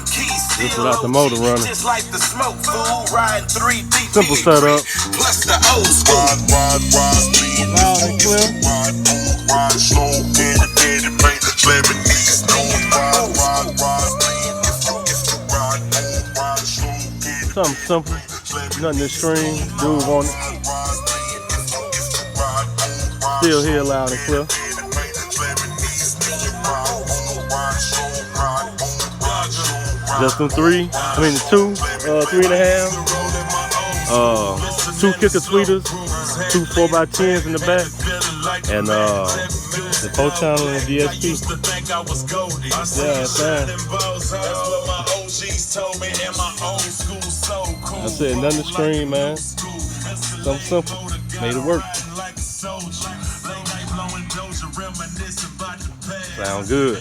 This without the motor running. Simple setup. Loud and clear. Something simple, nothing extreme. Dude on it. Still here loud and clear. Just them the 3.5. Two kicker tweeters, two 4x10s in the back, and the 4-channel and DSP. Yeah, that's fine. That's it, nothing extreme, man. Something simple, made it work. Sound good.